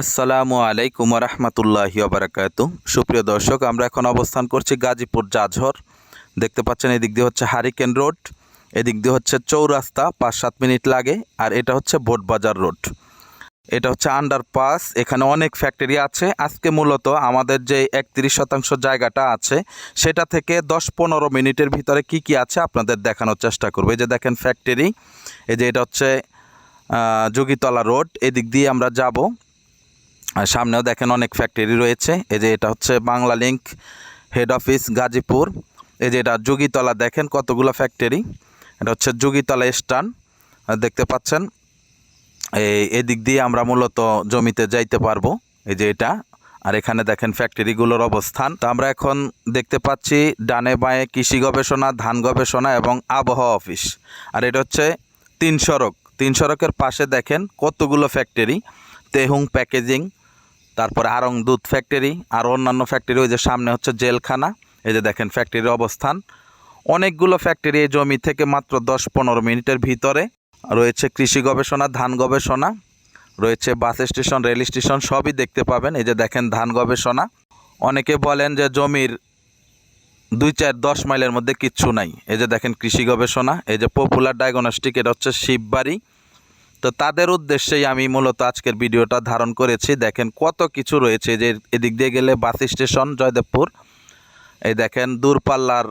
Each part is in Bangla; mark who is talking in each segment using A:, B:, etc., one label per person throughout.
A: আসসালামু আলাইকুম রহমতুল্লাহি ওবারাকাতু। সুপ্রিয় দর্শক, আমরা এখন অবস্থান করছি গাজীপুর জাঝর। দেখতে পাচ্ছেন এদিক দিয়ে হচ্ছে হারিকেন রোড, এদিক দিয়ে হচ্ছে চৌরাস্তা, 5-7 মিনিট লাগে। আর এটা হচ্ছে বোটবাজার রোড, এটা হচ্ছে আন্ডারপাস। এখানে অনেক ফ্যাক্টরি আছে। আজকে মূলত আমাদের যে 31% জায়গাটা আছে সেটা থেকে 10-15 মিনিটের ভিতরে কি কি আছে আপনাদের দেখানোর চেষ্টা করবো। এই যে দেখেন ফ্যাক্টরি, এই যে এটা হচ্ছে যোগীতলা রোড, এদিক দিয়ে আমরা যাব। আর সামনেও দেখেন অনেক ফ্যাক্টরি রয়েছে। এই যে এটা হচ্ছে Bangla link head office Gazipur. এই যে এটা যোগীতলা, দেখেন কতগুলো ফ্যাক্টরি। এটা হচ্ছে যোগীতলা স্টান, দেখতে পাচ্ছেন। এদিক দিয়ে আমরা মূলত জমিতে যাইতে পারবো। এই যে এটা, আর এখানে দেখেন ফ্যাক্টরিগুলোর অবস্থান। তো আমরা এখন দেখতে পাচ্ছি ডানে বাঁয়ে কৃষি গবেষণা, ধান গবেষণা এবং আবহাওয়া অফিস। আর এটা হচ্ছে 3 সড়ক। 3 সড়কের পাশে দেখেন কতগুলো ফ্যাক্টরি, তেহুং প্যাকেজিং, তারপরে আরং দুধ ফ্যাক্টরি, আর অন্যান্য ফ্যাক্টরি। ওই যে সামনে হচ্ছে জেলখানা। এই যে দেখেন ফ্যাক্টরির অবস্থান। অনেকগুলো ফ্যাক্টরি এই জমি থেকে মাত্র 10-15 মিনিটের ভিতরে রয়েছে। কৃষি গবেষণা, ধান গবেষণা রয়েছে, বাস স্টেশন, রেল স্টেশন সবই দেখতে পাবেন। এই যে দেখেন ধান গবেষণা। অনেকে বলেন যে জমির 2-4-10 মাইলের মধ্যে কিচ্ছু নাই। এই যে দেখেন কৃষি গবেষণা। এই যে পপুলার ডায়াগনস্টিক, এটা হচ্ছে শিববাড়ি। তো তাদের উদ্দেশ্যেই আমি মূলত আজকের ভিডিওটা ধারণ করেছি। দেখেন কত কিছু রয়েছে। যে এদিক দিয়ে গেলে বাস স্টেশন জয়দেবপুর। এই দেখেন দূরপাল্লার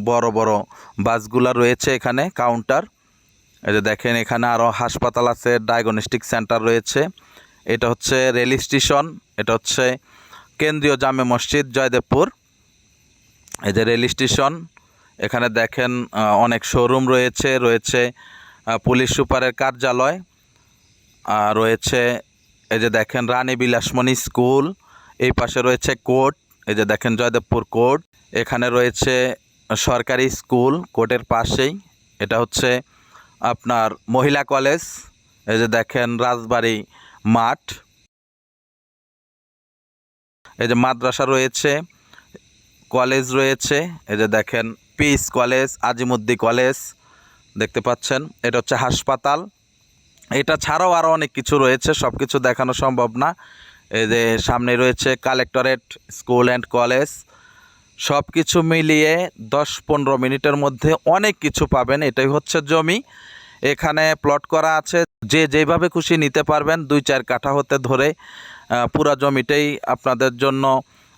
A: বড় বড় বাসগুলা রয়েছে এখানে, কাউন্টার। এই যে দেখেন এখানে আরও হাসপাতাল আছে, ডায়াগনস্টিক সেন্টার রয়েছে। এটা হচ্ছে রেল স্টেশন, এটা হচ্ছে কেন্দ্রীয় জামে মসজিদ জয়দেবপুর। এই যে রেল স্টেশন, এখানে দেখেন অনেক শোরুম রয়েছে। রয়েছে পুলিশ সুপারের কার্যালয়, রয়েছে এই যে দেখেন রানী বিলাসমণি স্কুল। এই পাশে রয়েছে কোর্ট, এই যে দেখেন জয়দেবপুর কোর্ট। এখানে রয়েছে সরকারি স্কুল কোর্টের পাশেই। এটা হচ্ছে আপনার মহিলা কলেজ। এই যে দেখেন রাজবাড়ি মাঠ। এই যে মাদ্রাসা রয়েছে, কলেজ রয়েছে। এই যে দেখেন পিস কলেজ, আজিমুদ্দি কলেজ দেখতে পাচ্ছেন। এটা হচ্ছে হাসপাতাল। এটা ছাড়াও আরও অনেক কিছু রয়েছে, সব কিছু দেখানো সম্ভব না। এই যে সামনে রয়েছে কালেক্টরেট স্কুল অ্যান্ড কলেজ। সব কিছু মিলিয়ে 10-15 মিনিটের মধ্যে অনেক কিছু পাবেন। এটাই হচ্ছে জমি। এখানে প্লট করা আছে, যে যেভাবে খুশি নিতে পারবেন। 2-4 কাঠা হতে ধরে পুরা জমিটাই আপনাদের জন্য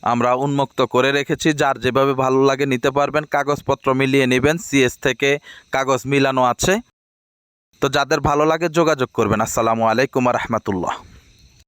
A: আমরা উন্মুক্ত করে রেখেছি। যার যেভাবে ভালো লাগে নিতে পারবেন। কাগজপত্র মিলিয়ে নেবেন, সিএস থেকে কাগজ মিলানো আছে। তো যাদের ভালো লাগে যোগাযোগ করবেন। আসসালামু আলাইকুম রহমতুল্লাহ।